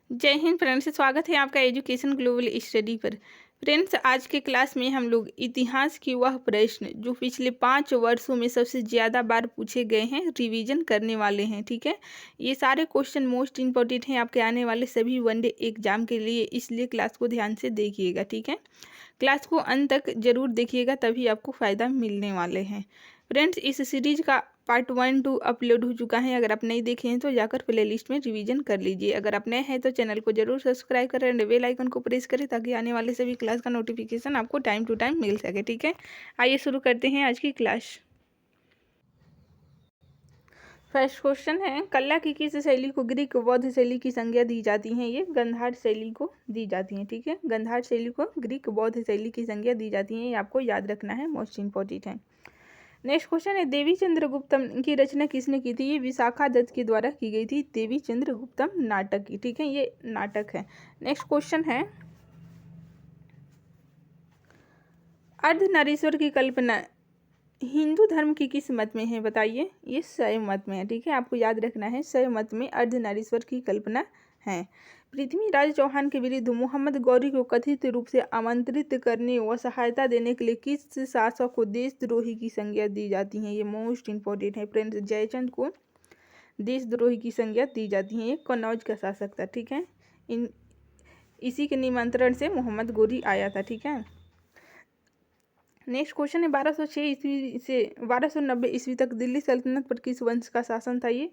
जय हिंद फ्रेंड्स, स्वागत है आपका एजुकेशन ग्लोबल स्टडी पर। फ्रेंड्स, आज के क्लास में हम लोग इतिहास की वह प्रश्न जो पिछले 5 वर्षों में सबसे ज़्यादा बार पूछे गए हैं रिवीजन करने वाले हैं। ठीक है, ये सारे क्वेश्चन मोस्ट इंपॉर्टेंट हैं आपके आने वाले सभी वनडे एग्जाम के लिए, इसलिए क्लास को ध्यान से देखिएगा। ठीक है, क्लास को अंत तक जरूर देखिएगा, तभी आपको फ़ायदा मिलने वाले हैं। फ्रेंड्स, इस सीरीज का पार्ट 1-2 अपलोड हो चुका है। अगर आप नहीं देखे हैं तो जाकर प्ले लिस्ट में रिवीजन कर लीजिए। अगर आप नए हैं तो चैनल को जरूर सब्सक्राइब करें एंड बेल आइकन को प्रेस करें ताकि आने वाले सभी क्लास का नोटिफिकेशन आपको टाइम टू टाइम मिल सके। ठीक है, आइए शुरू करते हैं आज की क्लास। फर्स्ट क्वेश्चन है, कला की किस शैली को ग्रीक बौद्ध शैली की संज्ञा दी जाती है? ये गंधार शैली को दी जाती है। ठीक है, गंधार शैली को ग्रीक बौद्ध शैली की संज्ञा दी जाती है, ये आपको याद रखना है, मोस्ट इंपॉर्टेंट है। नेक्स्ट क्वेश्चन है, देवी चंद्रगुप्तम की रचना किसने की थी? ये विशाखा दत्त के द्वारा की गई थी, देवी चंद्रगुप्तम नाटक की। ठीक है, ये नाटक है। नेक्स्ट क्वेश्चन है, अर्धनारीश्वर की कल्पना हिंदू धर्म की किस मत में है? बताइए। ये शैव मत में है। ठीक है, आपको याद रखना है, शैव मत में अर्धनारीश्वर की कल्पना है। पृथ्वीराज चौहान के विरुद्ध मोहम्मद गौरी को कथित रूप से आमंत्रित करने व सहायता देने के लिए किस शासक को देशद्रोही की संज्ञा दी जाती है? ये मोस्ट इंपॉर्टेंट है फ्रेंड्स, जयचंद को देशद्रोही की संज्ञा दी जाती है। ये कन्नौज का शासक था। ठीक है, इसी के निमंत्रण से मोहम्मद गौरी आया था। ठीक है, नेक्स्ट क्वेश्चन है, 1206 ईस्वी से 1290 ईस्वी तक दिल्ली सल्तनत पर किस वंश का शासन था? ये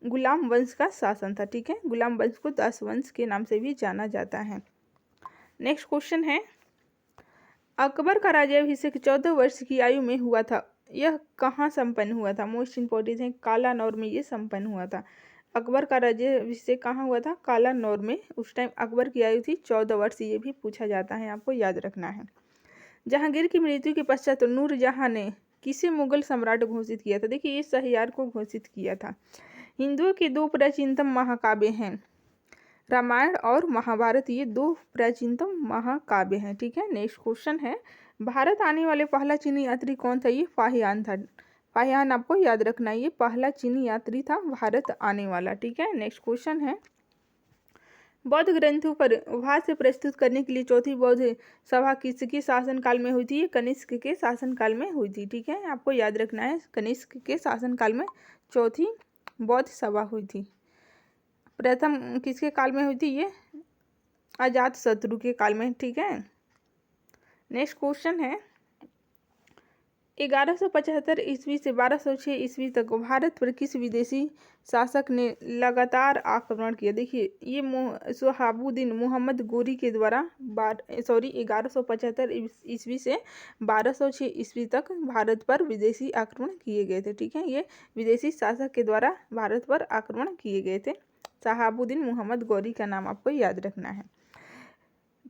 गुलाम वंश का शासन था। ठीक है, गुलाम वंश को दास वंश के नाम से भी जाना जाता है। नेक्स्ट क्वेश्चन है, अकबर का राज्याभिषेक 14 वर्ष की आयु में हुआ था, यह कहाँ संपन्न हुआ था? मोस्ट इंपॉर्टेंट है, कालानौर में ये संपन्न हुआ था। अकबर का राज्याभिषेक कहाँ हुआ था? कालानौर में। उस टाइम अकबर की आयु थी 14 वर्ष, ये भी पूछा जाता है, आपको याद रखना है। जहांगीर की मृत्यु के पश्चात नूरजहां ने किसे मुगल सम्राट घोषित किया था? देखिए, ये शहरयार को घोषित किया था। हिंदुओं के दो प्राचीनतम महाकाव्य हैं, रामायण और महाभारत, ये दो प्राचीनतम महाकाव्य हैं। ठीक है, नेक्स्ट क्वेश्चन है, भारत आने वाले पहला चीनी यात्री कौन था? ये फाहियान था। फाहियान आपको याद रखना, ये पहला चीनी यात्री था भारत आने वाला। ठीक है, नेक्स्ट क्वेश्चन है, बौद्ध ग्रंथों पर भाष्य प्रस्तुत करने के लिए चौथी बौद्ध सभा किसके शासनकाल में हुई थी? ये कनिष्क के शासनकाल में हुई थी। ठीक है, आपको याद रखना है, कनिष्क के शासनकाल में चौथी बौद्ध सभा हुई थी। प्रथम किसके काल में हुई थी? ये अजातशत्रु के काल में। ठीक है, नेक्स्ट क्वेश्चन है, 1175 ईस्वी से 1206 ईस्वी तक भारत पर किस विदेशी शासक ने लगातार आक्रमण किया? देखिए, ये सोहाबुद्दीन मोहम्मद गोरी के द्वारा 1175 ईस्वी से 1206 ईस्वी तक भारत पर विदेशी आक्रमण किए गए थे। ठीक है, ये विदेशी शासक के द्वारा भारत पर आक्रमण किए गए थे। सोहाबुद्दीन मोहम्मद गौरी का नाम आपको याद रखना है।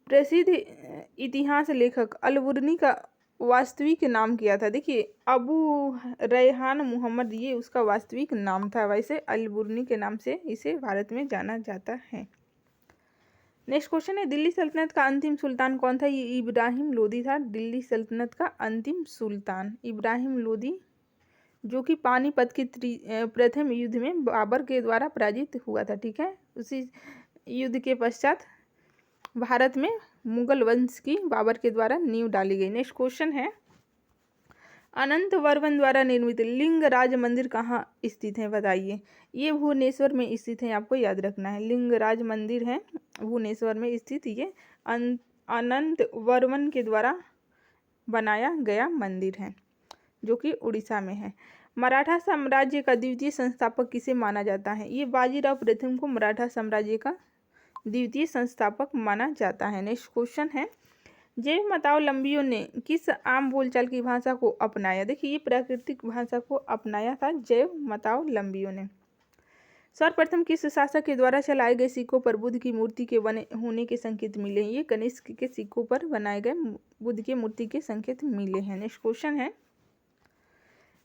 प्रसिद्ध इतिहास लेखक अलबुर्नी का वास्तविक नाम क्या था? देखिए, अबू रैहान मोहम्मद, ये उसका वास्तविक नाम था। वैसे अलबुर्नी के नाम से इसे भारत में जाना जाता है। नेक्स्ट क्वेश्चन है, दिल्ली सल्तनत का अंतिम सुल्तान कौन था? ये इब्राहिम लोदी था, दिल्ली सल्तनत का अंतिम सुल्तान इब्राहिम लोदी, जो कि पानीपत के प्रथम युद्ध में बाबर के द्वारा पराजित हुआ था। ठीक है, उसी युद्ध के पश्चात भारत में मुगल वंश की बाबर के द्वारा नींव डाली गई। नेक्स्ट क्वेश्चन है, अनंत वर्मन द्वारा निर्मित लिंगराज मंदिर कहाँ स्थित है? बताइए। ये भुवनेश्वर में स्थित है, आपको याद रखना है, लिंगराज मंदिर है भुवनेश्वर में स्थित। ये अनंत वर्मन के द्वारा बनाया गया मंदिर है, जो कि उड़ीसा में है। मराठा साम्राज्य का द्वितीय संस्थापक किसे माना जाता है? ये बाजीराव प्रथम को मराठा साम्राज्य का द्वितीय संस्थापक माना जाता है। नेक्स्ट क्वेश्चन है, जैवमतावलंबियों ने किस आम बोलचाल की भाषा को अपनाया? देखिए, ये प्राकृतिक भाषा को अपनाया था जैवमतावलंबियों ने। सर्वप्रथम किस शासक के द्वारा चलाए गए सिक्कों पर बुद्ध की मूर्ति के बने होने के संकेत मिले हैं? ये कनिष्क के सिक्कों पर बनाए गए बुद्ध की मूर्ति के संकेत मिले हैं। नेक्स्ट क्वेश्चन है,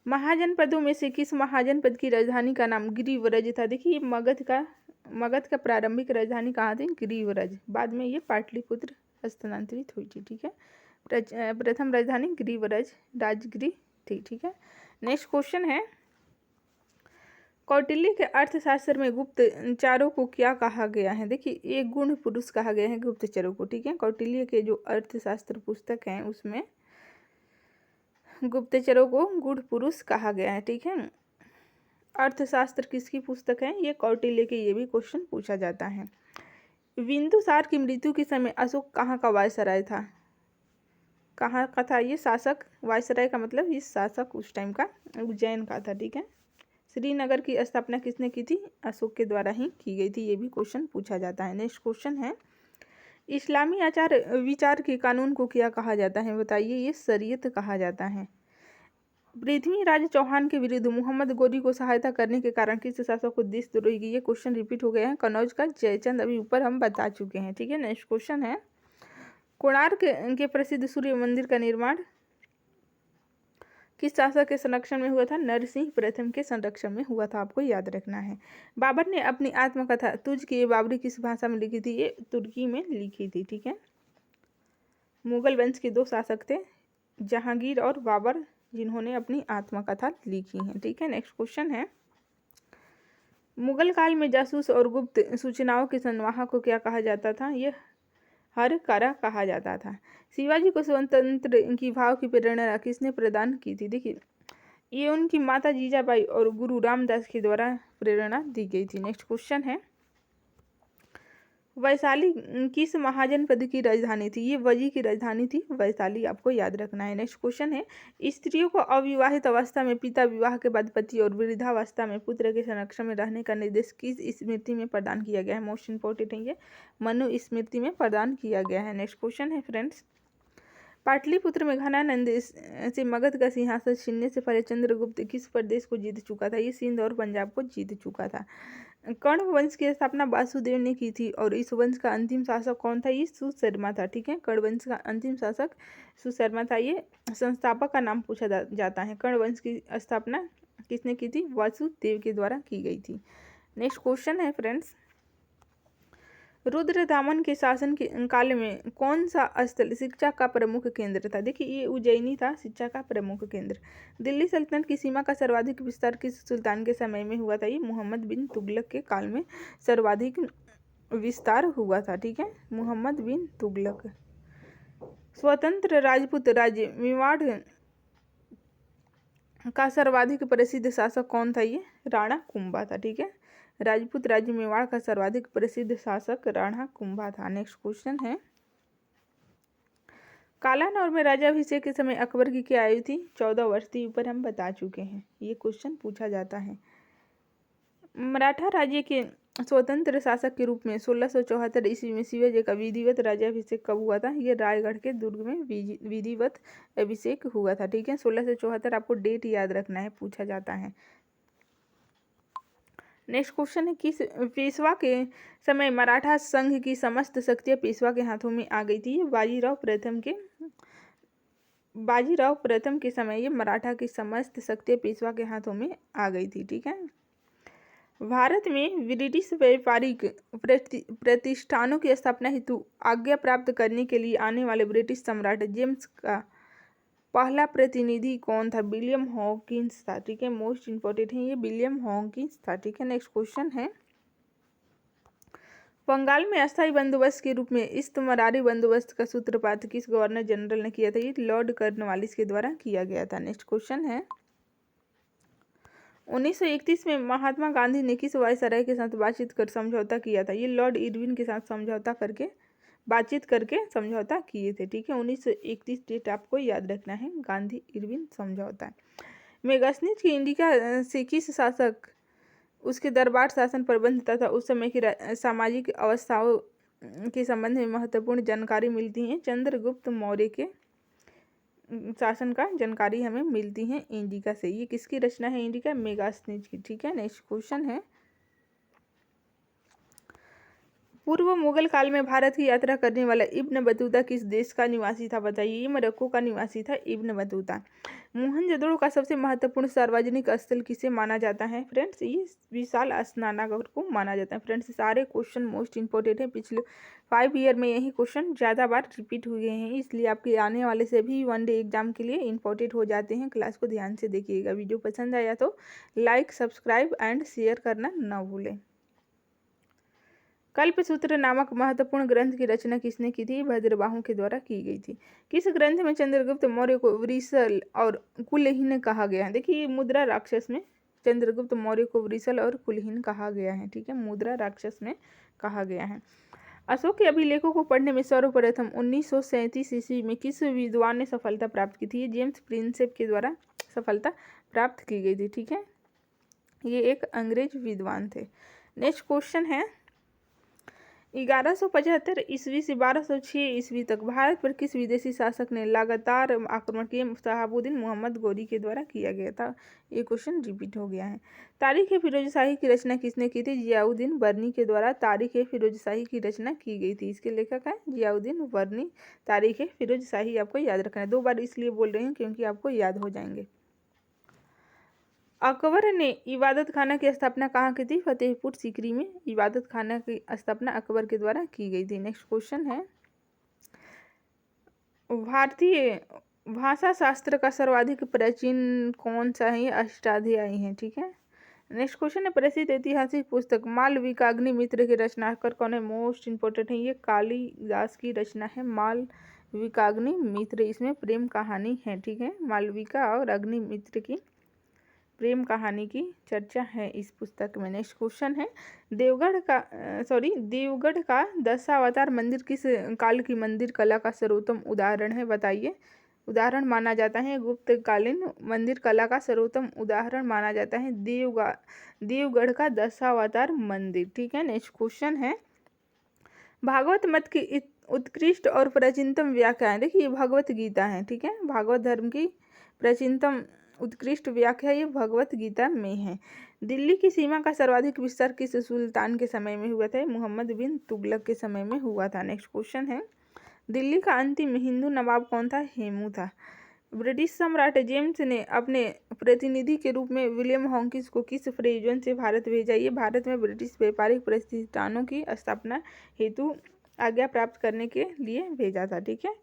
महाजनपदों में से किस महाजनपद की राजधानी का नाम गिरिव्रज था? देखिए, मगध का प्रारंभिक राजधानी कहाँ थी? गिरिव्रज। बाद में ये पाटलिपुत्र हस्तांतरित हुई थी। ठीक है, प्रथम राजधानी गिरिव्रज राजगिरी थी। ठीक है, नेक्स्ट क्वेश्चन है, कौटिल्य के अर्थशास्त्र में गुप्तचारों को क्या कहा गया है? देखिए, ये गुण पुरुष कहा गया है गुप्तचरों को, ठीक है। कौटिल्य के जो अर्थशास्त्र पुस्तक हैं उसमें गुप्तचरों को गुण पुरुष कहा गया है, ठीक है। अर्थशास्त्र किसकी पुस्तक है? ये कौटिल्य के, ये भी क्वेश्चन पूछा जाता है। बिंदुसार की मृत्यु के समय अशोक कहाँ का वायसराय था? कहाँ का था ये शासक? वायसराय का मतलब इस शासक उस टाइम का उज्जैन का था, ठीक है। श्रीनगर की स्थापना किसने की थी? अशोक के द्वारा ही की गई थी, ये भी क्वेश्चन पूछा जाता है। नेक्स्ट क्वेश्चन है, इस्लामी आचार विचार के कानून को क्या कहा जाता है? बताइए। ये शरीयत कहा जाता है। पृथ्वीराज चौहान के विरुद्ध मोहम्मद गोरी को सहायता करने के कारण किस शासक को देशद्रोही की? ये क्वेश्चन रिपीट हो गया है, कनौज का जयचंद, अभी ऊपर हम बता चुके हैं, ठीक है। नेक्स्ट क्वेश्चन है, कोणार्क के प्रसिद्ध सूर्य मंदिर का निर्माण किस शासक के संरक्षण में हुआ था? नरसिंह प्रथम के संरक्षण में हुआ था, आपको याद रखना है। बाबर ने अपनी आत्मकथा तुझ की बाबरी किस भाषा में लिखी थी? ये तुर्की में लिखी थी, ठीक है। मुगल वंश के 2 शासक थे, जहांगीर और बाबर, जिन्होंने अपनी आत्मकथा लिखी है, ठीक है। नेक्स्ट क्वेश्चन है, मुगल काल में जासूस और गुप्त सूचनाओं के संवाहक को क्या कहा जाता था? ये हरकारा कहा जाता था। शिवाजी को स्वतंत्र की भाव की प्रेरणा किसने प्रदान की थी? देखिए, ये उनकी माता जीजाबाई और गुरु रामदास के द्वारा प्रेरणा दी गई थी। नेक्स्ट क्वेश्चन है, वैशाली किस महाजनपद की राजधानी थी? ये वजी की राजधानी थी वैशाली, आपको याद रखना है। नेक्स्ट क्वेश्चन है, स्त्रियों को अविवाहित अवस्था में पिता, विवाह के बाद पति और वृद्धावस्था में पुत्र के संरक्षण में रहने का निर्देश किस स्मृति में प्रदान किया गया है? मोस्ट इंपॉर्टेंट है ये, मनु स्मृति में प्रदान किया गया है। नेक्स्ट क्वेश्चन है फ्रेंड्स, पाटलिपुत्र में घनानंद से मगध का सिंहासन छीनने से पहले चंद्रगुप्त किस प्रदेश को जीत चुका था? ये सिंध और पंजाब को जीत चुका था। कर्ण वंश की स्थापना वासुदेव ने की थी और इस वंश का अंतिम शासक कौन था? ये सुशर्मा था, ठीक है। कर्ण वंश का अंतिम शासक सुशर्मा था। ये संस्थापक का नाम पूछा जाता है। कर्ण वंश की स्थापना किसने की थी? वासुदेव के द्वारा की गई थी। नेक्स्ट क्वेश्चन है फ्रेंड्स, रुद्रदामन के शासन के काल में कौन सा स्थल शिक्षा का प्रमुख केंद्र था? देखिए, ये उज्जैनी था शिक्षा का प्रमुख केंद्र। दिल्ली सल्तनत की सीमा का सर्वाधिक विस्तार किस सुल्तान के समय में हुआ था? ये मोहम्मद बिन तुगलक के काल में सर्वाधिक विस्तार हुआ था, ठीक है। मोहम्मद बिन तुगलक। स्वतंत्र राजपूत राज्य मेवाड़ का सर्वाधिक प्रसिद्ध शासक कौन था? ये राणा कुंभा था, ठीक है। राजपूत राज्य मेवाड़ का सर्वाधिक प्रसिद्ध शासक राणा कुंभा था। नेक्स्ट क्वेश्चन है, कालानौर में राज्याभिषेक के समय अकबर की क्या आयु थी? 14 वर्ष थी, ऊपर हम बता चुके हैं, ये क्वेश्चन पूछा जाता है। मराठा राज्य के स्वतंत्र शासक के रूप में 1674 ईस्वी में शिवाजी का विधिवत राज्याभिषेक कब हुआ था? ये रायगढ़ के दुर्ग में विधिवत अभिषेक हुआ था, ठीक है। 1674, आपको डेट याद रखना है, पूछा जाता है। नेक्स्ट क्वेश्चन है, किस पेशवा के समय मराठा संघ की समस्त शक्तियां पेशवा के हाथों में आ गई थी? बाजीराव प्रथम के समय ये मराठा की समस्त शक्तियां पेशवा के हाथों में आ गई थी, ठीक है। भारत में ब्रिटिश व्यापारिक प्रतिष्ठानों की स्थापना हेतु आज्ञा प्राप्त करने के लिए आने वाले ब्रिटिश सम्राट जेम्स का पहला प्रतिनिधि कौन था? विलियम हॉकिंस था, ठीक है। मोस्ट इंपॉर्टेंट है ये, विलियम हॉकिंस था, ठीक है। नेक्स्ट क्वेश्चन है, बंगाल में अस्थायी बंदोबस्त के रूप में इस्तमरारी बंदोबस्त का सूत्रपात किस गवर्नर जनरल ने किया था? ये लॉर्ड कॉर्नवालिस के द्वारा किया गया था। नेक्स्ट क्वेश्चन है, 1931 में महात्मा गांधी ने किस वायसराय के साथ बातचीत कर समझौता किया था? ये लॉर्ड इरविन के साथ बातचीत करके समझौता किए थे, ठीक है। 1931 डेट आपको याद रखना है, गांधी इरविन समझौता। मेगास्थनीज की इंडिका से किस शासक उसके दरबार शासन प्रबंध तथा उस समय की सामाजिक अवस्थाओं के संबंध में महत्वपूर्ण जानकारी मिलती है? चंद्रगुप्त मौर्य के शासन का जानकारी हमें मिलती है इंडिका से। ये किसकी रचना है? इंडिका मेगास्थनीज की, ठीक है। नेक्स्ट क्वेश्चन है, पूर्व मुगल काल में भारत की यात्रा करने वाला इब्न बतूता किस देश का निवासी था? बताइए। ये मोरक्को का निवासी था इब्न बतूता। मोहनजोदड़ो का सबसे महत्वपूर्ण सार्वजनिक स्थल किसे माना जाता है? फ्रेंड्स, ये विशाल स्नानागार को माना जाता है। फ्रेंड्स, सारे क्वेश्चन मोस्ट इंपॉर्टेंट है। पिछले 5 ईयर में यही क्वेश्चन ज़्यादा बार रिपीट हुए हैं, इसलिए आपके आने वाले सभी वनडे एग्जाम के लिए इंपॉर्टेंट हो जाते हैं। क्लास को ध्यान से देखिएगा। वीडियो पसंद आया तो लाइक, सब्सक्राइब एंड शेयर करना न भूलें। कल्पसूत्र नामक महत्वपूर्ण ग्रंथ की रचना किसने की थी? भद्रबाहु के द्वारा की गई थी। किस ग्रंथ में चंद्रगुप्त मौर्य को वृषल और कुलहीन कहा गया है? देखिए, मुद्रा राक्षस में चंद्रगुप्त मौर्य को वृषल और कुलहीन कहा गया है। ठीक है, मुद्रा राक्षस में कहा गया है। अशोक के अभिलेखों को पढ़ने में सर्वप्रथम 1937 ईस्वी में किस विद्वान ने सफलता प्राप्त की थी? जेम्स प्रिंसेप के द्वारा सफलता प्राप्त की गई थी। ठीक है, ये एक अंग्रेज विद्वान थे। नेक्स्ट क्वेश्चन है, 1175 ईस्वी से 1206 ईस्वी तक भारत पर किस विदेशी शासक ने लगातार आक्रमण किए? शहाबुद्दीन मोहम्मद गौरी के द्वारा किया गया था। ये क्वेश्चन रिपीट हो गया है। तारीख फिरोजशाही की रचना किसने की थी? जियाउद्दीन बर्नी के द्वारा तारीख फिरोजशाही की रचना की गई थी। इसके लेखक हैं जियाउद्दीन बर्नी। तारीख फिरोजशाही आपको याद रखना है। 2 बार इसलिए बोल रही हूँ क्योंकि आपको याद हो जाएंगे। अकबर ने इबादत खाना की स्थापना कहाँ की थी? फतेहपुर सीकरी में इबादत खाना की स्थापना अकबर के द्वारा की गई थी। नेक्स्ट क्वेश्चन है, भारतीय भाषा शास्त्र का सर्वाधिक प्राचीन कौन सा है? ये अष्टाध्यायी है। ठीक है। नेक्स्ट क्वेश्चन है, प्रसिद्ध ऐतिहासिक पुस्तक मालविकाग्निमित्र के रचनाकार कौन है? मोस्ट इंपोर्टेंट है, ये कालिदास की रचना है मालविकाग्निमित्र। इसमें प्रेम कहानी है। ठीक है, मालविका और अग्निमित्र की प्रेम कहानी की चर्चा है इस पुस्तक में। नेक्स्ट क्वेश्चन है, देवगढ़ का दशावतार मंदिर किस काल की मंदिर कला का सर्वोत्तम उदाहरण है? बताइए। उदाहरण माना जाता है गुप्तकालीन मंदिर कला का सर्वोत्तम उदाहरण माना जाता है देवगढ़ का दशावतार मंदिर। ठीक है। नेक्स्ट क्वेश्चन है, भागवत मत की उत्कृष्ट और प्राचीनतम व्याख्या है। देखिए, भगवत गीता है। ठीक है, भागवत धर्म की प्राचीनतम उत्कृष्ट व्याख्या ये भगवत गीता में है। दिल्ली की सीमा का सर्वाधिक विस्तार किस सुल्तान के समय में हुआ था? मोहम्मद बिन तुगलक के समय में हुआ था। नेक्स्ट क्वेश्चन है, दिल्ली का अंतिम हिंदू नवाब कौन था? हेमू था। ब्रिटिश सम्राट जेम्स ने अपने प्रतिनिधि के रूप में विलियम हॉकिंस को किस प्रयोजन से भारत भेजा? ये भारत में ब्रिटिश व्यापारिक प्रतिष्ठानों की स्थापना हेतु आज्ञा प्राप्त करने के लिए भेजा था। ठीक है।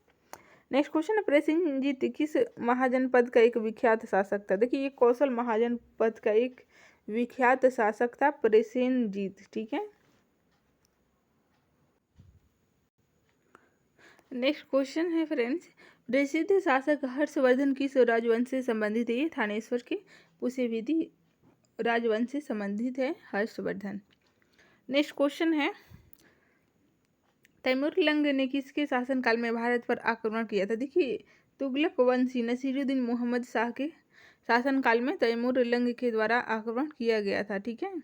नेक्स्ट क्वेश्चन है, प्रसेनजीत किस महाजनपद का एक विख्यात शासक था? देखिए, ये कौशल महाजनपद का एक विख्यात शासक था प्रसेनजीत। ठीक है। नेक्स्ट क्वेश्चन है फ्रेंड्स, प्रसिद्ध शासक हर्षवर्धन किस राजवंश से संबंधित है? ये थानेश्वर के पुष्यविधि राजवंश से संबंधित है हर्षवर्धन। नेक्स्ट क्वेश्चन है, तैमूरलंग ने किसके शासनकाल में भारत पर आक्रमण किया था? देखिए, तुगलक वंशी नसीरुद्दीन मोहम्मद शाह के शासनकाल में तैमूरलंग के द्वारा आक्रमण किया गया था। ठीक है।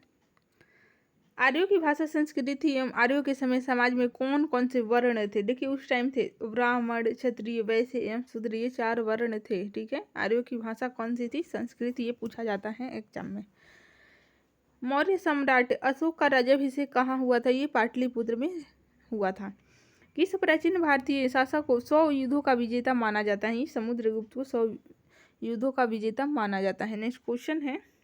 आर्यों की भाषा, संस्कृति एवं आर्यों के समय समाज में कौन कौन से वर्ण थे? देखिए, उस टाइम थे ब्राह्मण, क्षत्रिय, वैश्य एवं शूद्र, ये 4 वर्ण थे। ठीक है। आर्यों की भाषा कौन सी थी? संस्कृत। ये पूछा जाता है एग्जाम में। मौर्य सम्राट अशोक का राज्याभिषेक कहाँ हुआ था? ये पाटलिपुत्र में हुआ था। किस प्राचीन भारतीय शासक को 100 युद्धों का विजेता माना जाता है? समुद्रगुप्त को 100 युद्धों का विजेता माना जाता है। नेक्स्ट क्वेश्चन है,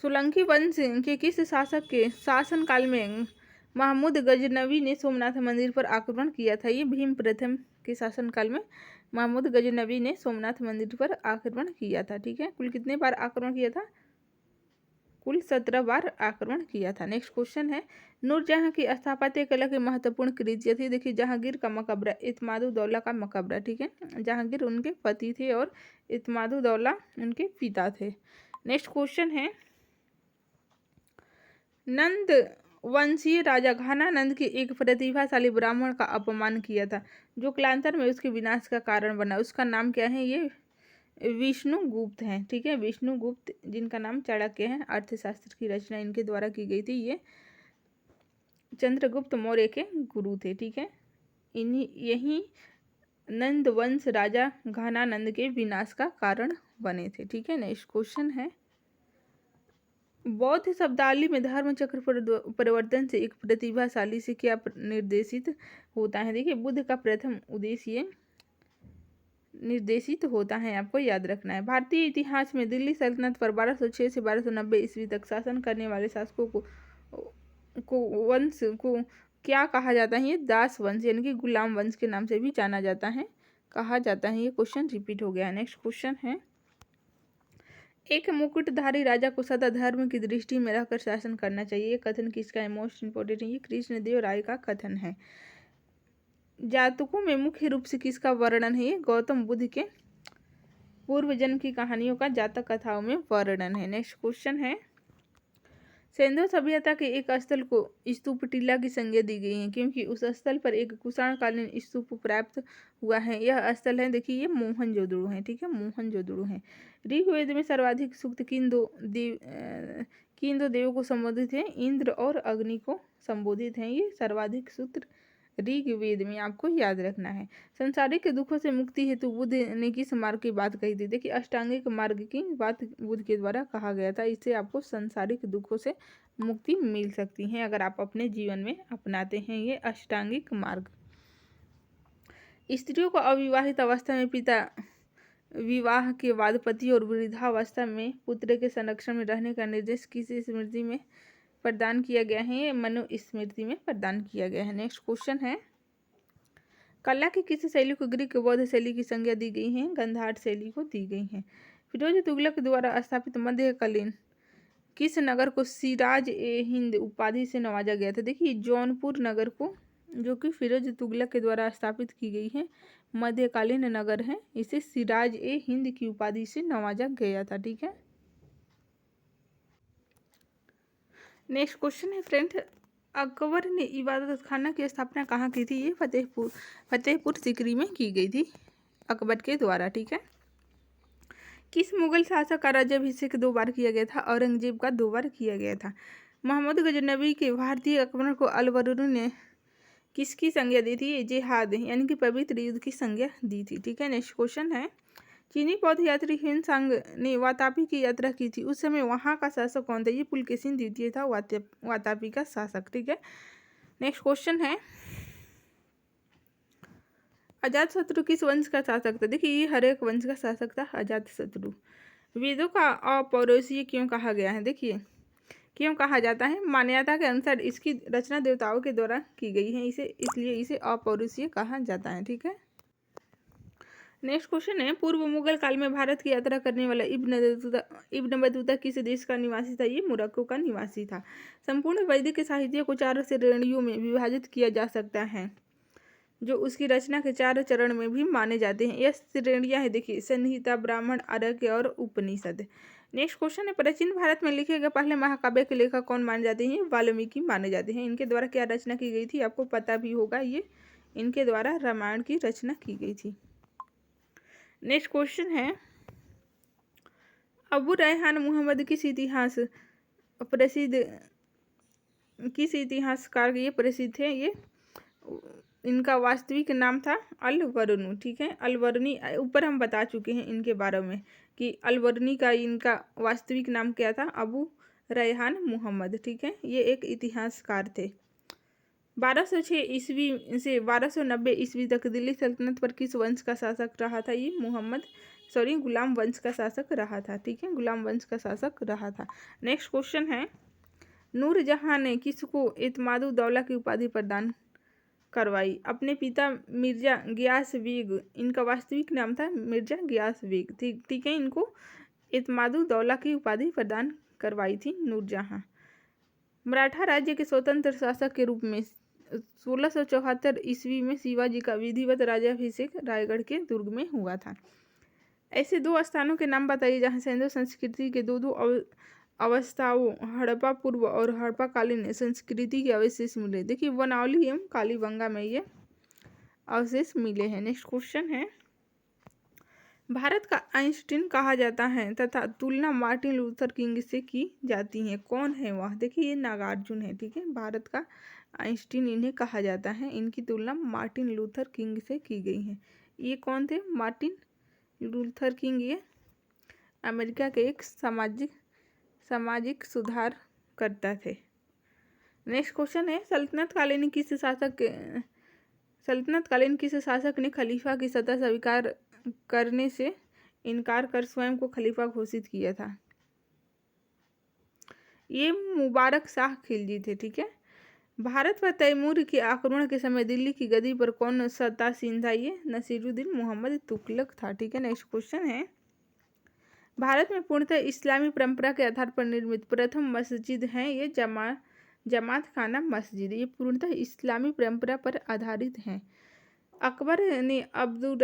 सोलंकी वंश के किस शासक के शासनकाल में महमूद गजनवी ने सोमनाथ मंदिर पर आक्रमण किया था? ये भीम प्रथम के शासनकाल में महमूद गजनवी ने सोमनाथ मंदिर पर आक्रमण किया था। ठीक है। कुल कितने बार आक्रमण किया था? कुल 17 बार आक्रमण किया था। नेक्स्ट क्वेश्चन है, नूरजहां की स्थापत्य कला की महत्वपूर्ण कृतियाँ थी। देखिए, जहांगीर का मकबरा, इत्मादुद्दौला का मकबरा। ठीक है। जहांगीर उनके पति थे और इत्मादुद्दौला उनके पिता थे। नेक्स्ट क्वेश्चन है, नंद वंशीय राजा घानानंद के एक प्रतिभाशाली ब्राह्मण का अपमान किया था, जो कालांतर में उसके विनाश का कारण बना। उसका नाम क्या है? ये विष्णुगुप्त हैं। ठीक है। विष्णुगुप्त, जिनका नाम चाणक्य है। अर्थशास्त्र की रचना इनके द्वारा की गई थी। ये चंद्रगुप्त मौर्य के गुरु थे। ठीक है। यही नंद वंश राजा घानानंद के विनाश का कारण बने थे। ठीक है। नेक्स्ट क्वेश्चन है, बौद्ध शब्दावली में धर्म चक्र परिवर्तन से एक प्रतिभाशाली से क्या निर्देशित होता है? देखिए, बुद्ध का प्रथम उद्देश्य निर्देशित होता है, आपको याद रखना है। भारतीय इतिहास में दिल्ली सल्तनत पर 1206 से 1290 ईस्वी तक शासन करने वाले शासकों को वंश को क्या कहा जाता है? ये दास वंश यानी कि गुलाम वंश के नाम से भी जाना जाता है, कहा जाता है। ये क्वेश्चन रिपीट हो गया है। नेक्स्ट क्वेश्चन है, एक मुकुटधारी राजा को सदा धर्म की दृष्टि में रहकर शासन करना चाहिए, ये कथन किसका है? मोस्ट इंपोर्टेंट है, ये कृष्णदेव राय का कथन है। जातकों में मुख्य रूप से किसका वर्णन है? ये गौतम बुद्ध के पूर्व जन्म की कहानियों का जातक कथाओं में वर्णन है। नेक्स्ट क्वेश्चन है, सिंधु सभ्यता के एक स्थल को स्तूप टीला की संज्ञा दी गई है क्योंकि उस स्थल पर एक कुषाणकालीन स्तूप प्राप्त हुआ है। यह स्थल है, देखिए, ये मोहनजोदड़ो है, ठीक है, मोहनजोदड़ो है। ऋग्वेद में सर्वाधिक सूक्त किन दो देवों को संबोधित है? इंद्र और अग्नि को संबोधित है। ये सर्वाधिक सूत्र ऋग्वेद में, आपको याद रखना है। संसारिक दुखों से मुक्ति हेतु बुद्ध ने किस मार्ग की बात कही थी? देखिए, अष्टांगिक मार्ग की बात बुद्ध के द्वारा कहा गया था। इससे आपको संसारिक दुखों से मुक्ति मिल सकती है अगर आप अपने जीवन में अपनाते हैं ये अष्टांगिक मार्ग। स्त्रियों को अविवाहित अवस्था में पिता, विवाह के बाद पति और वृद्धावस्था में पुत्र के संरक्षण में रहने का निर्देश किसी स्मृति में प्रदान किया गया है? मनुस्मृति में प्रदान किया गया है। नेक्स्ट क्वेश्चन है, कला की किस शैली को ग्रीक बौद्ध शैली की संज्ञा दी गई है? गंधार शैली को दी गई है। फिरोज तुगलक द्वारा स्थापित मध्यकालीन किस नगर को सिराज ए हिंद उपाधि से नवाजा गया था? देखिए, जौनपुर नगर को, जो कि फिरोज तुगलक के द्वारा स्थापित की गई है, मध्यकालीन नगर है, इसे सिराज ए हिंद की उपाधि से नवाजा गया था, ठीक है। नेक्स्ट क्वेश्चन है फ्रेंड, अकबर ने इबादत खाना की स्थापना कहाँ की थी? ये फतेहपुर सीकरी में की गई थी अकबर के द्वारा, ठीक है। किस मुगल शासक का राज्याभिषेक 2 बार किया गया था? औरंगजेब का 2 बार किया गया था। मोहम्मद गजनबी के भारतीय आक्रमण को अलबरूनी ने किसकी संज्ञा दी थी? जिहाद यानी कि पवित्र युद्ध की संज्ञा दी थी, ठीक है। नेक्स्ट क्वेश्चन है, चीनी बौद्ध यात्री ह्वेनसांग ने वातापी की यात्रा की थी, उस समय वहाँ का शासक कौन था? ये पुलकेशिन द्वितीय था, वातापी का शासक, ठीक है। नेक्स्ट क्वेश्चन है, अजातशत्रु किस वंश का शासक था? देखिए, ये हर एक वंश का शासक था अजातशत्रु। वेदों का अपौरुषीय क्यों कहा गया है? देखिए, क्यों कहा जाता है? मान्यता के अनुसार इसकी रचना देवताओं के द्वारा की गई है, इसलिए इसे अपौरुषीय कहा जाता है, ठीक है। नेक्स्ट क्वेश्चन है, पूर्व मुगल काल में भारत की यात्रा करने वाला इब्न बतूता किस देश का निवासी था? ये मोरक्को का निवासी था। संपूर्ण वैदिक साहित्य को 4 श्रेणियों में विभाजित किया जा सकता है, जो उसकी रचना के 4 चरण में भी माने जाते हैं। यह श्रेणियां है, देखिए, संहिता, ब्राह्मण, आर्य और उपनिषद। नेक्स्ट क्वेश्चन है, प्राचीन भारत में लिखे गए पहले महाकाव्य के लेखक कौन माने जाते हैं? वाल्मीकि माने जाते हैं। इनके द्वारा क्या रचना की गई थी? आपको पता भी होगा, ये इनके द्वारा रामायण की रचना की गई थी। नेक्स्ट क्वेश्चन है, अबू रैहान मोहम्मद किस इतिहासकार ये प्रसिद्ध है? ये इनका वास्तविक नाम था अल-बरनी, ठीक है। अल-बरनी ऊपर हम बता चुके हैं इनके बारे में कि अल-बरनी का इनका वास्तविक नाम क्या था? अबू रैहान मोहम्मद, ठीक है। ये एक इतिहासकार थे। 1206 ईस्वी से 1290 ईस्वी तक दिल्ली सल्तनत पर किस वंश का शासक रहा था? ये गुलाम वंश का शासक रहा था, ठीक है, गुलाम वंश का शासक रहा था। नेक्स्ट क्वेश्चन है, नूरजहां ने किसको इत्मादुद्दौला की उपाधि प्रदान करवाई? अपने पिता मिर्जा गियास बेग, इनका वास्तविक नाम था मिर्जा गियास बेग, ठीक है। इनको इत्मादुद्दौला की उपाधि प्रदान करवाई थी नूरजहां। मराठा राज्य के स्वतंत्र शासक के रूप में 1674 ईस्वी में शिवाजी का विधिवत राज्याभिषेक रायगढ़ के दुर्ग में हुआ था। ऐसे 2 स्थानों के नाम बताइए जहाँ सिंधु संस्कृति के दो अवस्थाओं, हड़प्पा पूर्व और हड़प्पा कालीन संस्कृति के अवशेष मिले। देखिए, वनावली एवं कालीबंगा में ये अवशेष मिले हैं। नेक्स्ट क्वेश्चन है, भारत का आइंस्टीन कहा जाता है तथा तुलना मार्टिन लूथर किंग से की जाती है, कौन है वह? देखिए, ये नागार्जुन है, ठीक है। भारत का आइंस्टीन इन्हें कहा जाता है, इनकी तुलना मार्टिन लूथर किंग से की गई है। ये कौन थे? मार्टिन लूथर किंग, ये अमेरिका के एक सामाजिक सुधार करता थे। नेक्स्ट क्वेश्चन है, सल्तनत कालीन किस शासक ने खलीफा की सत्ता स्वीकार करने से इनकार कर स्वयं को खलीफा घोषित किया था? ये मुबारक शाह खिलजी थे। ठीक है। भारत पर तैमूर के आक्रमण के समय दिल्ली की गद्दी पर कौन सत्तासीन था? ये नसीरुद्दीन मोहम्मद तुगलक था। ठीक है। नेक्स्ट क्वेश्चन है, भारत में पूर्णतः इस्लामी परंपरा के आधार पर निर्मित प्रथम मस्जिद है ये जमात खाना मस्जिद। ये पूर्णतः इस्लामी परंपरा पर आधारित है। अकबर ने अब्दुल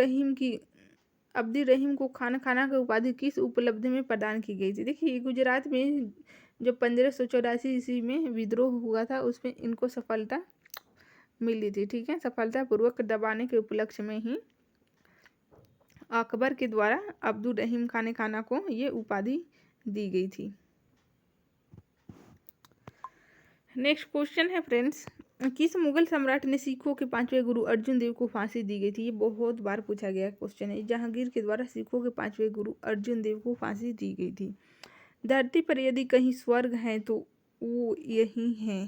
रहीम को खाना खाना की उपाधि किस उपलब्धि में प्रदान की गई थी? देखिए, गुजरात में जो 1584 ईस्वी में विद्रोह हुआ था उसमें इनको सफलता मिली थी। ठीक है। सफलतापूर्वक दबाने के उपलक्ष्य में ही अकबर के द्वारा अब्दुल रहीम खाना को ये उपाधि दी गई थी। नेक्स्ट क्वेश्चन है फ्रेंड्स, किस मुगल सम्राट ने सिखों के 5वें गुरु अर्जुन देव को फांसी दी गई थी? ये बहुत बार पूछा गया क्वेश्चन है। जहांगीर के द्वारा सिखों के 5वें गुरु अर्जुन देव को फांसी दी गई थी। धरती पर यदि कहीं स्वर्ग है तो वो यही है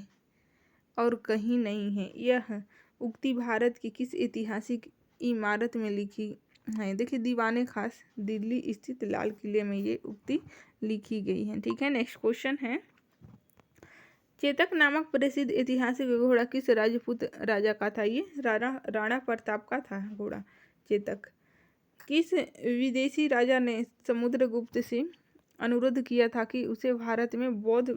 और कहीं नहीं है। यह उक्ति भारत की किस ऐतिहासिक इमारत में लिखी है? देखिए, दीवाने खास दिल्ली स्थित लाल किले में ये उक्ति लिखी गई है। ठीक है। नेक्स्ट क्वेश्चन है, चेतक नामक प्रसिद्ध ऐतिहासिक घोड़ा किस राजपूत राजा का था? ये राणा प्रताप का था घोड़ा चेतक। किस विदेशी राजा ने समुद्रगुप्त से अनुरोध किया था कि उसे भारत में बौद्ध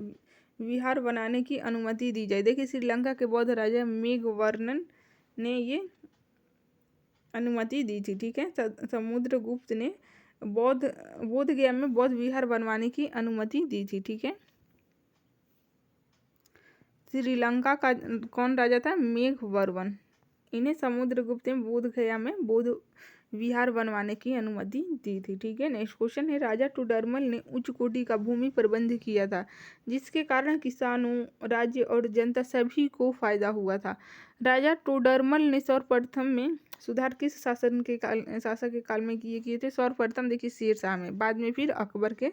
विहार बनाने की अनुमति दी जाए? देखिए, श्रीलंका के बौद्ध राजा मेघवर्णन ने ये अनुमति दी थी। ठीक है। समुद्रगुप्त ने बोध गया में बौद्ध विहार बनवाने की अनुमति दी थी। ठीक है। श्रीलंका का कौन राजा था? मेघवर्मन। इन्हें समुद्रगुप्त ने बोध गया में बौद्ध विहार बनवाने की अनुमति दी थी। ठीक है। नेक्स्ट क्वेश्चन है, राजा टोडरमल ने उच्च कोटि का भूमि प्रबंध किया था जिसके कारण किसानों, राज्य और जनता सभी को फायदा हुआ था। राजा टोडरमल ने सर्वप्रथम में सुधार किस शासक के काल में किए थे? सर्वप्रथम देखिए शेरशाह में, बाद में फिर अकबर के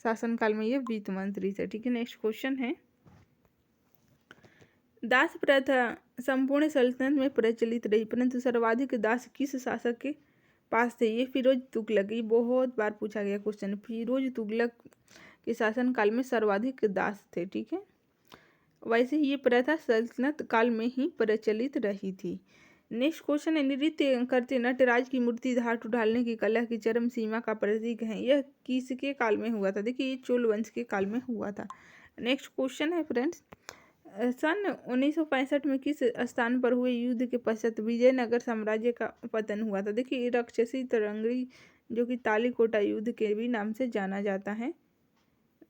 शासनकाल में ये वित्त मंत्री थे। ठीक है। नेक्स्ट क्वेश्चन है, दास प्रथा संपूर्ण सल्तनत में प्रचलित रही परंतु सर्वाधिक दास किस शासक के पास थे? ये फिरोज तुगलक। ये बहुत बार पूछा गया क्वेश्चन। फिरोज तुगलक के शासनकाल में सर्वाधिक दास थे। ठीक है। वैसे ये प्रथा सल्तनत काल में ही प्रचलित रही थी। नेक्स्ट क्वेश्चन है, नृत्य करते नटराज की मूर्ति धातु ढालने की कला की चरम सीमा का प्रतीक है। यह किसके काल में हुआ था? देखिए, ये चोल वंश के काल में हुआ था। नेक्स्ट क्वेश्चन है फ्रेंड्स, सन 1965 में किस स्थान पर हुए युद्ध के पश्चात विजयनगर साम्राज्य का पतन हुआ था? देखिए, राक्षसी तरंगड़ी जो कि तालीकोटा युद्ध के भी नाम से जाना जाता है।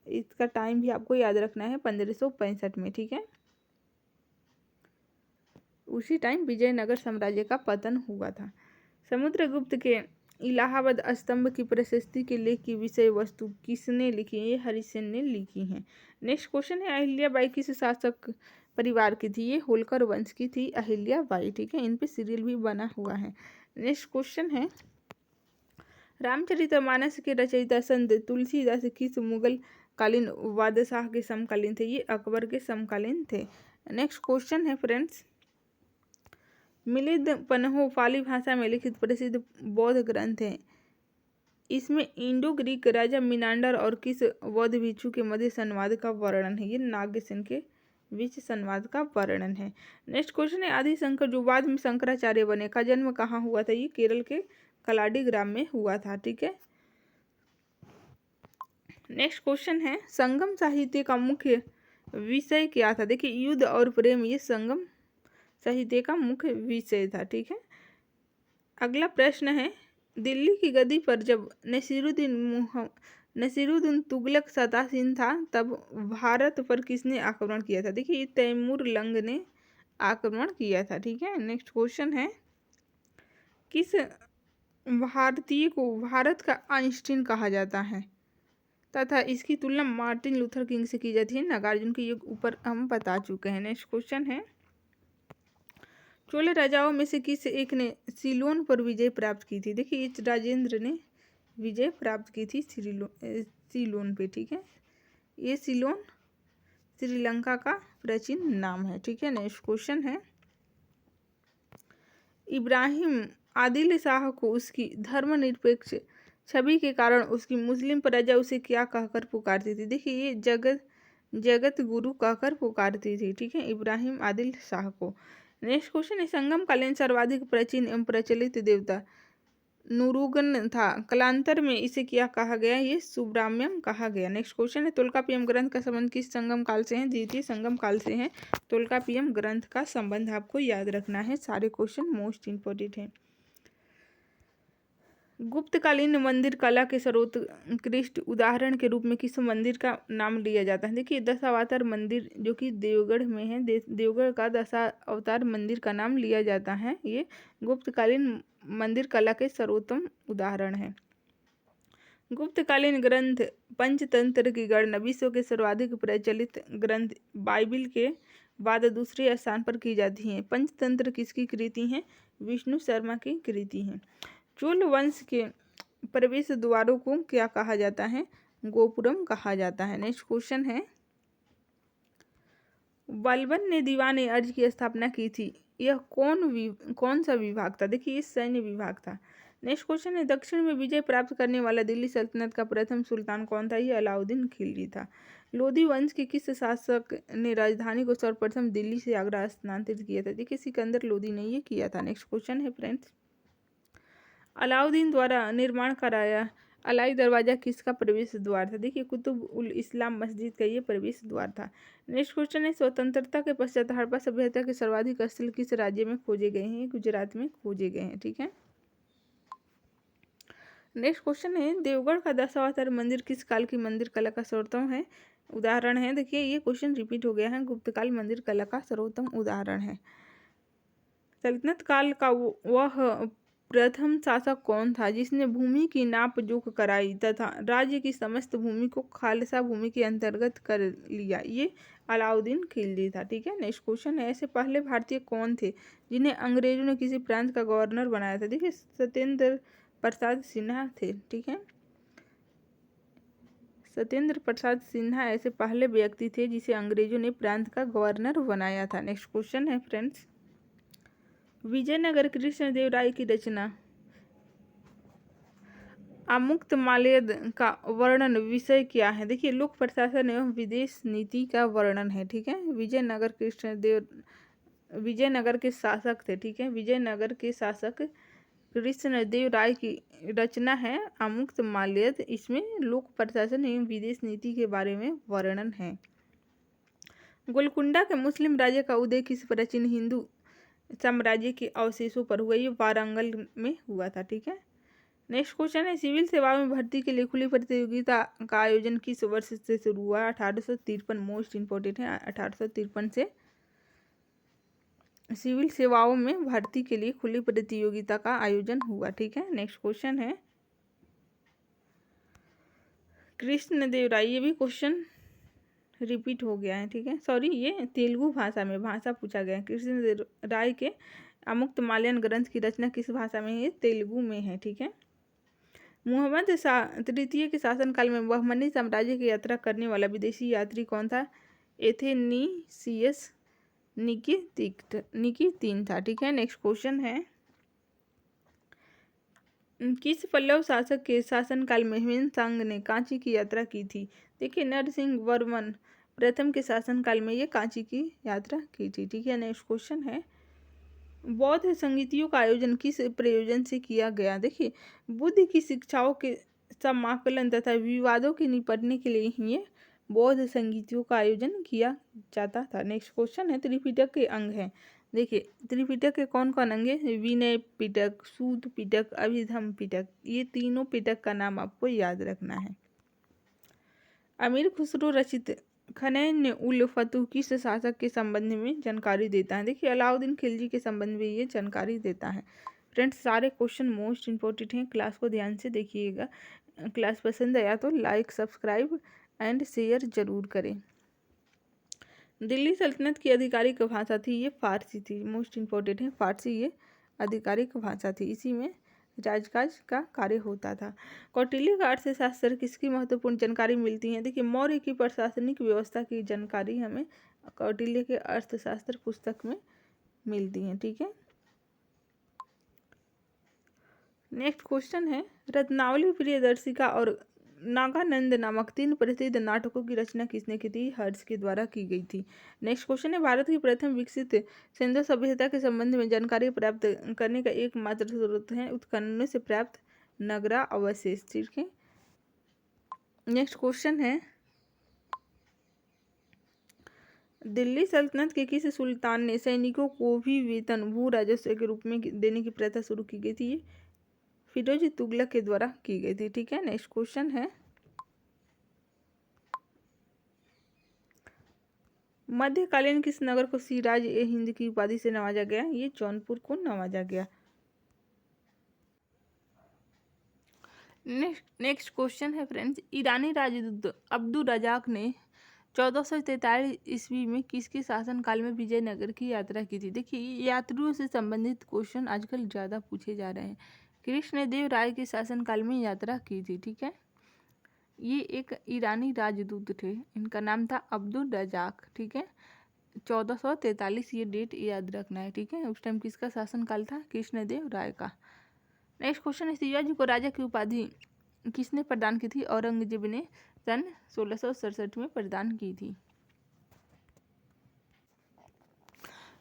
इसका टाइम भी आपको याद रखना है, 1565 में। ठीक है। उसी टाइम विजयनगर साम्राज्य का पतन हुआ था। समुद्रगुप्त के इलाहाबाद स्तंभ की प्रशस्ति के लेख की विषय वस्तु किसने लिखी है? ये हरिसेन ने लिखी है। नेक्स्ट क्वेश्चन है, अहिल्याबाई किस शासक परिवार की थी? ये होलकर वंश की थी अहिल्याबाई। ठीक है। इन पे सीरियल भी बना हुआ है। नेक्स्ट क्वेश्चन है, रामचरितमानस के रचयिता संत तुलसीदास किस मुगल कालीन बादशाह के समकालीन थे? ये अकबर के समकालीन थे। नेक्स्ट क्वेश्चन है फ्रेंड्स, मिलिंद पन्हो पाली भाषा में लिखित प्रसिद्ध बौद्ध ग्रंथ है। इसमें इंडो ग्रीक राजा मिनांडर और किस बौद्ध भिक्षु के मध्य संवाद का वर्णन है? ये नागसेन के बीच संवाद का वर्णन है। नेक्स्ट क्वेश्चन है, आदि शंकर जो बाद में शंकराचार्य बने का जन्म कहाँ हुआ था? ये केरल के कलाडी ग्राम में हुआ था। ठीक है। नेक्स्ट क्वेश्चन है, संगम साहित्य का मुख्य विषय क्या था? देखिए, युद्ध और प्रेम ये संगम साहित्य का मुख्य विषय था। ठीक है। अगला प्रश्न है, दिल्ली की गद्दी पर जब नसीरुद्दीन तुगलक सत्तासीन था तब भारत पर किसने आक्रमण किया था? देखिए, तैमूर लंग ने आक्रमण किया था। ठीक है। नेक्स्ट क्वेश्चन है, किस भारतीय को भारत का आइंस्टीन कहा जाता है तथा इसकी तुलना मार्टिन लूथर किंग से की जाती है? नागार्जुन के युग ऊपर हम बता चुके हैं। नेक्स्ट क्वेश्चन है, चोल राजाओं में से किस एक ने सीलोन पर विजय प्राप्त की थी? देखिए, राजेंद्र ने विजय प्राप्त की थी सीलोन पे। ठीक है। ये सिलोन श्रीलंका का प्राचीन नाम है। ठीक है, नेक्स्ट क्वेश्चन है, इब्राहिम आदिल शाह को उसकी धर्मनिरपेक्ष छवि के कारण उसकी मुस्लिम प्रजा उसे क्या कहकर पुकारती थी? देखिए, ये जगत गुरु कहकर पुकारती थी। ठीक है, इब्राहिम आदिल शाह को। नेक्स्ट क्वेश्चन है, संगम कालीन सर्वाधिक प्राचीन एवं प्रचलित देवता नुरुगन था, कालांतर में इसे क्या कहा गया? ये सुब्राह्मण्यम कहा गया। नेक्स्ट क्वेश्चन है, तोल्काप्पियम ग्रंथ का संबंध किस संगम काल से है? द्वितीय संगम काल से है तोल्काप्पियम ग्रंथ का संबंध। आपको याद रखना है, सारे क्वेश्चन मोस्ट इंपोर्टेंट हैं। गुप्तकालीन मंदिर कला के सर्वोत्कृष्ट उदाहरण के रूप में किस मंदिर का नाम लिया जाता है? देखिए, दशावतार मंदिर जो कि देवगढ़ में है, देवगढ़ का दशावतार मंदिर का नाम लिया जाता है। ये गुप्तकालीन मंदिर कला के सर्वोत्तम उदाहरण है। गुप्तकालीन ग्रंथ पंचतंत्र की गणना विश्व के सर्वाधिक प्रचलित ग्रंथ बाइबिल के बाद दूसरे स्थान पर की जाती है। पंचतंत्र किसकी कृति है? विष्णु शर्मा की कृति है। चोल वंश के प्रवेश द्वारों को क्या कहा जाता है? गोपुरम कहा जाता है। नेक्स्ट क्वेश्चन है, बलबन ने दीवान अर्ज की स्थापना की थी, यह कौन सा विभाग था? देखिए, ये सैन्य विभाग था। नेक्स्ट क्वेश्चन है, दक्षिण में विजय प्राप्त करने वाला दिल्ली सल्तनत का प्रथम सुल्तान कौन था? ये अलाउद्दीन खिलजी था। लोधी वंश के किस शासक ने राजधानी को सर्वप्रथम दिल्ली से आगरा स्थानांतरित किया था? देखिए, सिकंदर लोधी ने ये किया था। नेक्स्ट क्वेश्चन है फ्रेंड्स, अलाउद्दीन द्वारा निर्माण कराया अलाई दरवाजा किसका प्रवेश द्वार था? देखिए, कुतुब उल इस्लाम मस्जिद का ये प्रवेश द्वार था। नेक्स्ट क्वेश्चन है, स्वतंत्रता के पश्चात हड़प्पा सभ्यता के सर्वाधिक स्थल किस राज्य में खोजे गए हैं? गुजरात में खोजे गए हैं। ठीक है, नेक्स्ट क्वेश्चन है, देवगढ़ का दशावतार मंदिर किस काल की मंदिर कला का सर्वोत्तम है उदाहरण है? देखिए, ये क्वेश्चन रिपीट हो गया है, गुप्तकाल मंदिर कला का सर्वोत्तम उदाहरण है। सल्तनत काल का वह प्रथम शासक कौन था जिसने भूमि की नाप जोख कराई तथा राज्य की समस्त भूमि को खालसा भूमि के अंतर्गत कर लिया? ये अलाउद्दीन खिलजी था। ठीक है, नेक्स्ट क्वेश्चन है, ऐसे पहले भारतीय कौन थे जिन्हें अंग्रेजों ने किसी प्रांत का गवर्नर बनाया था? देखिए, सत्येंद्र प्रसाद सिन्हा थे। ठीक है, सत्येंद्र प्रसाद सिन्हा ऐसे पहले व्यक्ति थे जिसे अंग्रेजों ने प्रांत का गवर्नर बनाया था। नेक्स्ट क्वेश्चन है फ्रेंड्स, विजयनगर कृष्णदेव राय की रचना आमुक्तमाल्यद का वर्णन विषय क्या है? देखिए, लोक प्रशासन एवं विदेश नीति का वर्णन है। ठीक है, विजयनगर के शासक थे। ठीक है, विजयनगर के शासक कृष्णदेव राय की रचना है आमुक्तमाल्यद। इसमें लोक प्रशासन एवं विदेश नीति के बारे में वर्णन है। गोलकुंडा के मुस्लिम राज्य का उदय किस प्राचीन हिंदू साम्राज्य के अवशेषों पर हुआ? ये वारंगल में हुआ था। ठीक है, नेक्स्ट क्वेश्चन है, सिविल सेवा में भर्ती के लिए खुली प्रतियोगिता का आयोजन किस वर्ष से शुरू हुआ? 1853। मोस्ट इंपोर्टेंट है, 1853 से सिविल सेवाओं में भर्ती के लिए खुली प्रतियोगिता का आयोजन हुआ। ठीक है, नेक्स्ट क्वेश्चन है, कृष्णदेव राय, ये भी क्वेश्चन रिपीट हो गया है। ठीक है, सॉरी, ये तेलुगु भाषा में पूछा गया है। कृष्णदेव राय के आमुक्तमाल्यद ग्रंथ की रचना किस भाषा में है? ये तेलुगु में है। ठीक है, मुहम्मद तृतीय के शासनकाल में बहमनी साम्राज्य की यात्रा करने वाला विदेशी यात्री कौन था? एथेनीसियस निकेतीन था। ठीक है, नेक्स्ट क्वेश्चन है, किस पल्लव शासक के शासनकाल में ह्वेन-त्सांग ने कांची की यात्रा की थी? देखिए, नरसिंह वर्मन प्रथम के शासनकाल में ये कांची की यात्रा की थी। ठीक है, नेक्स्ट क्वेश्चन है, बौद्ध संगीतियों का आयोजन किस प्रयोजन से किया गया? देखिए, बुद्ध की शिक्षाओं के समाकलन तथा विवादों के निपटने के लिए ये बौद्ध संगीतियों का आयोजन किया जाता था। नेक्स्ट क्वेश्चन है, त्रिपिटक के अंग हैं? देखिए, त्रिपिटक के कौन कौन अंग है? विनय पिटक, सूत पिटक, अभिधम पिटक। ये तीनों पिटक का नाम आपको याद रखना है। अमीर खुसरो रचित खनैन उल फतूह किस शासक के संबंध में जानकारी देता है? देखिए, अलाउद्दीन खिलजी के संबंध में ये जानकारी देता है। फ्रेंड्स, सारे क्वेश्चन मोस्ट इंपोर्टेंट हैं, क्लास को ध्यान से देखिएगा। क्लास पसंद आया तो लाइक, सब्सक्राइब एंड शेयर जरूर करें। दिल्ली सल्तनत की आधिकारिक भाषा थी, ये फारसी थी। मोस्ट इंपोर्टेंट है, फारसी ये आधिकारिक भाषा थी। इसी में राजकाज का कार्य होता था। कौटिल्य का अर्थशास्त्र किसकी महत्वपूर्ण जानकारी मिलती है? देखिए, मौर्य की प्रशासनिक व्यवस्था की जानकारी हमें कौटिल्य के अर्थशास्त्र पुस्तक में मिलती है। ठीक है, नेक्स्ट क्वेश्चन है, रत्नावली, प्रियदर्शिका और नागानंद नामक 3 प्रसिद्ध नाटकों की रचना किसने की थी? हर्ष के द्वारा की गई थी। नेक्स्ट क्वेश्चन है, भारत की प्रथम विकसित सिंधु सभ्यता के संबंध में जानकारी प्राप्त करने का एकमात्र स्रोत है उत्खननों से प्राप्त नगरा अवशेष। ठीक है, नेक्स्ट क्वेश्चन है, दिल्ली सल्तनत के किस सुल्तान ने सैनिकों को भी वेतन भू राजस्व के रूप में देने की प्रथा शुरू की गई थी? फिरोज तुगलक के द्वारा की गई थी। ठीक है, नेक्स्ट क्वेश्चन है, मध्यकालीन किस नगर को सिराज ए हिंद की उपाधि से नवाजा गया? ये जौनपुर को नवाजा गया। नेक्स्ट क्वेश्चन है फ्रेंड्स, ईरानी राजदूत अब्दुल रजाक ने 1443 ईस्वी में किसके शासनकाल में विजयनगर की यात्रा की थी? देखिए, यात्रियों से संबंधित क्वेश्चन आजकल ज़्यादा पूछे जा रहे हैं। कृष्णदेव राय के शासनकाल में यात्रा की थी। ठीक है, ये एक ईरानी राजदूत थे, इनका नाम था अब्दुल रजाक। ठीक है, 1443 ये डेट याद रखना है। ठीक है, उस टाइम किसका शासनकाल था? कृष्णदेव राय का। नेक्स्ट क्वेश्चन है, शिवाजी को राजा की उपाधि किसने प्रदान की थी? औरंगजेब ने सन 1667 में प्रदान की थी।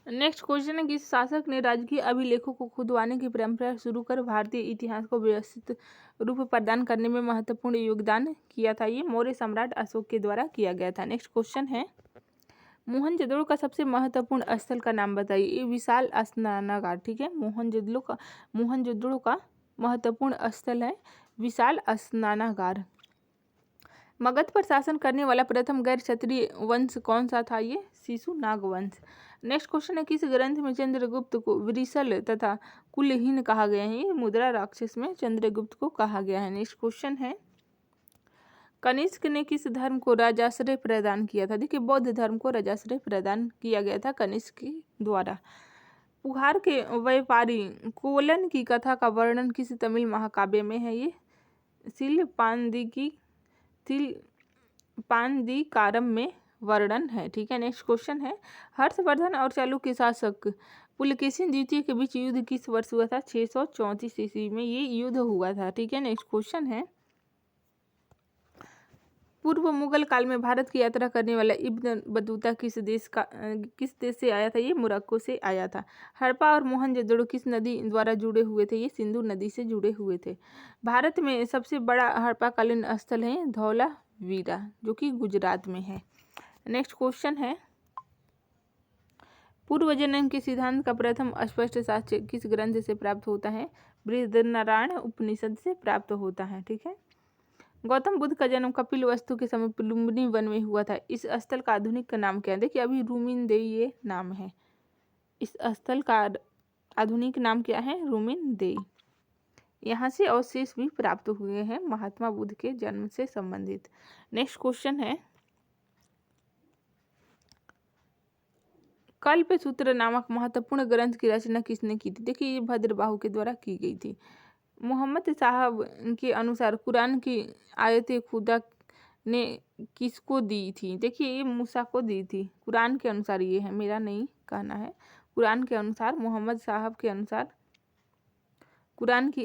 नेक्स्ट क्वेश्चन है, किस शासक ने राजकीय अभिलेखों को खुदवाने की परंपरा शुरू कर भारतीय इतिहास को व्यवस्थित रूप प्रदान करने में महत्वपूर्ण योगदान किया था? ये मौर्य सम्राट अशोक के द्वारा किया गया था। नेक्स्ट क्वेश्चन है, मोहनजोदड़ो का सबसे महत्वपूर्ण स्थल का नाम बताइए। ये विशाल स्नानागार। ठीक है, मोहनजोदड़ो का महत्वपूर्ण स्थल है विशाल स्नानागार। मगध पर शासन करने वाला प्रथम गैर क्षत्रिय वंश कौन सा था? ये शिशुनाग वंश। नेक्स्ट क्वेश्चन है, किस ग्रंथ में चंद्रगुप्त को वृषल तथा कुलहीन कहा गया है? ये मुद्रा राक्षस में चंद्रगुप्त को कहा गया है। नेक्स्ट क्वेश्चन है, कनिष्क ने किस धर्म को राजाश्रय प्रदान किया था? देखिए, बौद्ध धर्म को राजाश्रय प्रदान किया गया था कनिष्क के द्वारा। पुहार के व्यापारी कोलन की कथा का वर्णन किस तमिल महाकाव्य में है? ये शिलपांदीकारम में वर्णन है। ठीक है, नेक्स्ट क्वेश्चन है, हर्षवर्धन और चालुक्य शासक पुलकेशिन द्वितीय के बीच युद्ध किस वर्ष हुआ था? 634 ईस्वी में ये युद्ध हुआ था। ठीक है, नेक्स्ट क्वेश्चन है, पूर्व मुगल काल में भारत की यात्रा करने वाला इब्न बतूता किस देश से आया था? ये मोरक्को से आया था। हड़प्पा और मोहनजोदड़ो किस नदी द्वारा जुड़े हुए थे? ये सिंधु नदी से जुड़े हुए थे। भारत में सबसे बड़ा हड़प्पाकालीन स्थल है धौलावीरा, जो कि गुजरात में है। नेक्स्ट क्वेश्चन है, पूर्व जन्म के सिद्धांत का प्रथम स्पष्ट साक्ष्य किस ग्रंथ से प्राप्त होता है? बृहदारण्यक उपनिषद से प्राप्त होता है। ठीक है, गौतम बुद्ध का जन्म कपिलवस्तु के समीप लुम्बिनी वन में हुआ था। इस स्थल का आधुनिक नाम क्या है? देखिए, अभी रूमिनदेई ये नाम है। इस स्थल का आधुनिक नाम क्या है? रूमिनदेई। यहाँ से अवशेष भी प्राप्त हुए हैं महात्मा बुद्ध के जन्म से संबंधित। नेक्स्ट क्वेश्चन है, कल्पसूत्र नामक महत्वपूर्ण ग्रंथ की रचना किसने की थी? देखिए, ये भद्रबाहु के द्वारा की गई थी। मोहम्मद साहब के अनुसार कुरान की आयतें खुदा ने किसको दी थी? देखिए, ये मूसा को दी थी। कुरान के अनुसार ये है, मेरा नहीं कहना है। कुरान के अनुसार मोहम्मद साहब के अनुसार मोहम्मद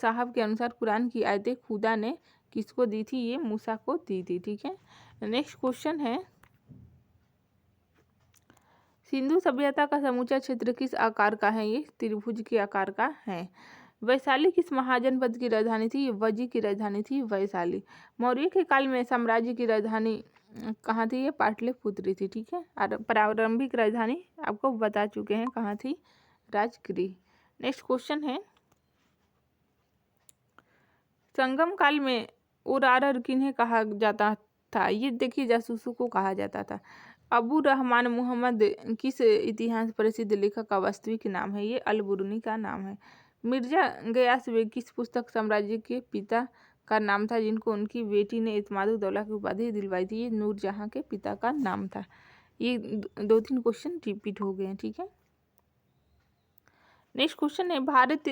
साहब के अनुसार कुरान की आयतें खुदा ने किसको दी थी? ये मूसा को दी थी। ठीक है, नेक्स्ट क्वेश्चन है, सिंधु सभ्यता का समूचा क्षेत्र किस आकार का है? ये त्रिभुज के आकार का है। वैशाली किस महाजनपद की राजधानी थी? वज्जी की राजधानी थी वैशाली। मौर्य के काल में साम्राज्य की राजधानी कहाँ थी? ये पाटलिपुत्र थी। ठीक है, और प्रारंभिक राजधानी आपको बता चुके हैं कहाँ थी? राजगृह। नेक्स्ट क्वेश्चन है, संगम काल में उरारर किन्हें कहा जाता था? ये देखिए, जासूसों को कहा जाता था। अबू रहमान मुहम्मद किस इतिहास प्रसिद्ध लेखक का वास्तविक नाम है? ये अल-बुरुनी का नाम है। मिर्जा गयास बेग किस पुस्तक साम्राज्य के पिता का नाम था, जिनको उनकी बेटी ने इत्माद-उद-दौला की उपाधि दिलवाई थी? ये नूरजहां के पिता का नाम था। ये 2-3 क्वेश्चन रिपीट हो गए हैं। ठीक है, नेक्स्ट क्वेश्चन है, भारत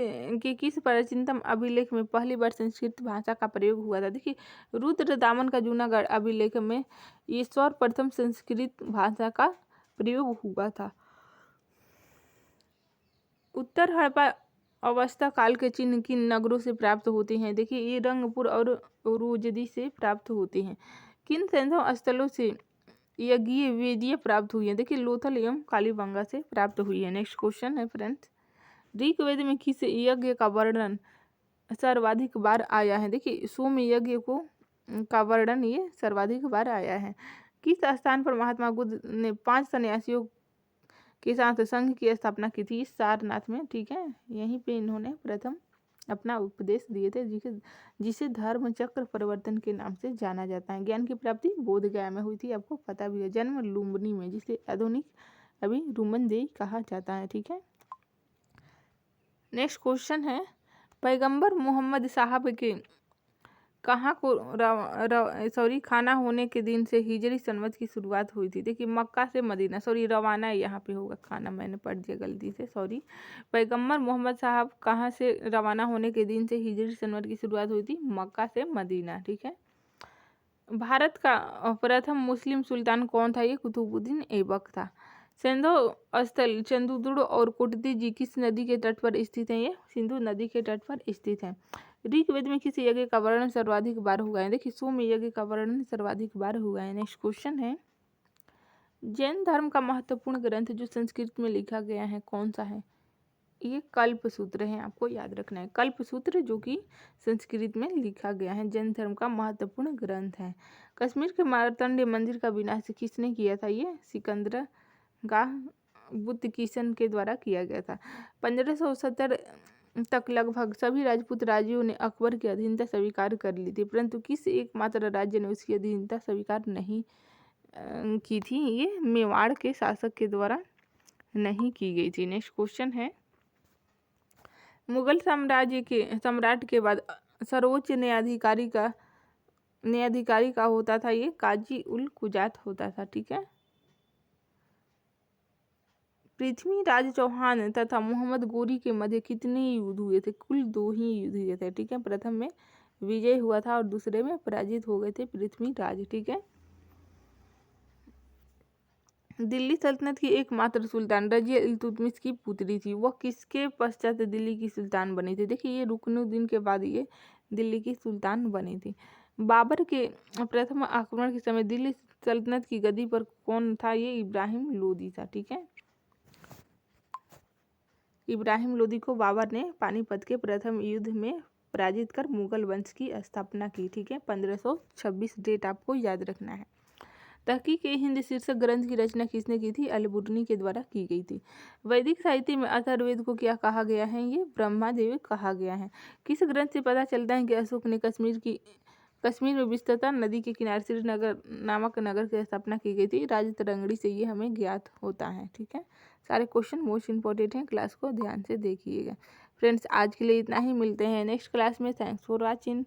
के किस प्राचीनतम अभिलेख में पहली बार संस्कृत भाषा का प्रयोग हुआ था? देखिए, रुद्र दामन का जूनागढ़ अभिलेख में ये सर्वप्रथम संस्कृत भाषा का प्रयोग हुआ था। उत्तर हड़प्पा अवस्था काल के चिन्ह किन नगरों से प्राप्त होते हैं? देखिए, ये रंगपुर और उरूजदी से प्राप्त होते हैं। किन संधव स्थलों से यज्ञीय वेदियाँ प्राप्त हुई है? देखिए, लोथल एवं कालीबंगा से प्राप्त हुई है। नेक्स्ट क्वेश्चन है फ्रेंड्स, ऋग्वेद में किस यज्ञ का वर्णन सर्वाधिक बार आया है? देखिए, सोम यज्ञ को का वर्णन ये सर्वाधिक बार आया है। किस स्थान पर महात्मा बुद्ध ने 5 सन्यासियों के साथ संघ की स्थापना की थी? सारनाथ में, ठीक है। यहीं पे इन्होंने प्रथम अपना उपदेश दिए थे, जिसे धर्म चक्र परिवर्तन के नाम से जाना जाता है। ज्ञान की प्राप्ति बोध गया में हुई थी, आपको पता भी है। जन्म लुम्बिनी में, जिसे आधुनिक अभी रुमनदेही कहा जाता है, ठीक है। नेक्स्ट क्वेश्चन है, पैगंबर मोहम्मद साहब के कहाँ को खाना होने के दिन से हिजरी सनवत की शुरुआत हुई थी? देखिए, मक्का से मदीना, रवाना यहाँ पे होगा, खाना मैंने पढ़ दिया गलती से, पैगंबर मोहम्मद साहब कहाँ से रवाना होने के दिन से हिजरी सनवत की शुरुआत हुई थी? मक्का से मदीना, ठीक है। भारत का प्रथम मुस्लिम सुल्तान कौन था? ये कुतुबुद्दीन ऐबक था। सिंधु स्थल चंदुदुड़ और कोटदी जी किस नदी के तट पर स्थित हैं? ये सिंधु नदी के तट पर स्थित हैं। ऋग्वेद में किस यज्ञ का वर्णन सर्वाधिक बार हुआ है? देखिए, सोम यज्ञ का वर्णन सर्वाधिक बार हुआ है। नेक्स्ट क्वेश्चन है, जैन धर्म का महत्वपूर्ण ग्रंथ जो संस्कृत में लिखा गया है कौन सा है? ये कल्प सूत्र है, आपको याद रखना है। कल्प सूत्र जो कि संस्कृत में लिखा गया है, जैन धर्म का महत्वपूर्ण ग्रंथ है। कश्मीर के मार्तंड मंदिर का विनाश किसने किया था? ये सिकंदर गाह बुद्ध किशन के द्वारा किया गया था। 1570 तक लगभग सभी राजपूत राज्यों ने अकबर की अधीनता स्वीकार कर ली थी, परंतु किस एकमात्र राज्य ने उसकी अधीनता स्वीकार नहीं की थी? ये मेवाड़ के शासक के द्वारा नहीं की गई थी। नेक्स्ट क्वेश्चन है, मुगल साम्राज्य के सम्राट के बाद सर्वोच्च न्यायाधिकारी का होता था? ये काजी उल कुजात होता था, ठीक है। पृथ्वीराज चौहान तथा मोहम्मद गोरी के मध्य कितने युद्ध हुए थे? कुल 2 ही युद्ध हुए थे, ठीक है। प्रथम में विजय हुआ था और दूसरे में पराजित हो गए थे पृथ्वीराज, ठीक है। दिल्ली सल्तनत की एकमात्र सुल्तान रजिया इल्तुतमिश की पुत्री थी, वह किसके पश्चात दिल्ली की सुल्तान बनी थी? देखिए, ये रुकनुद्दीन के बाद ये दिल्ली की सुल्तान बनी थी। बाबर के प्रथम आक्रमण के समय दिल्ली सल्तनत की गद्दी पर कौन था? ये इब्राहिम लोदी था, ठीक है। इब्राहिम लोदी को बाबर ने पानीपत के प्रथम युद्ध में पराजित कर मुगल वंश की स्थापना की, ठीक है। 1526 डेट आपको याद रखना है। तहकीक हिंद शीर्षक ग्रंथ की रचना किसने की थी? अल-बुर्नी के द्वारा की गई थी। वैदिक साहित्य में अथर्ववेद को क्या कहा गया है? ये ब्रह्मादेव कहा गया है। किस ग्रंथ से पता चलता है कि अशोक ने कश्मीर में विस्तृता नदी के किनारे श्रीनगर नामक नगर की स्थापना की गई थी? राजतरंगड़ी से ये हमें ज्ञात होता है, ठीक है। सारे क्वेश्चन मोस्ट इंपॉर्टेंट हैं, क्लास को ध्यान से देखिएगा। फ्रेंड्स, आज के लिए इतना ही, मिलते हैं नेक्स्ट क्लास में। Thanks for watching.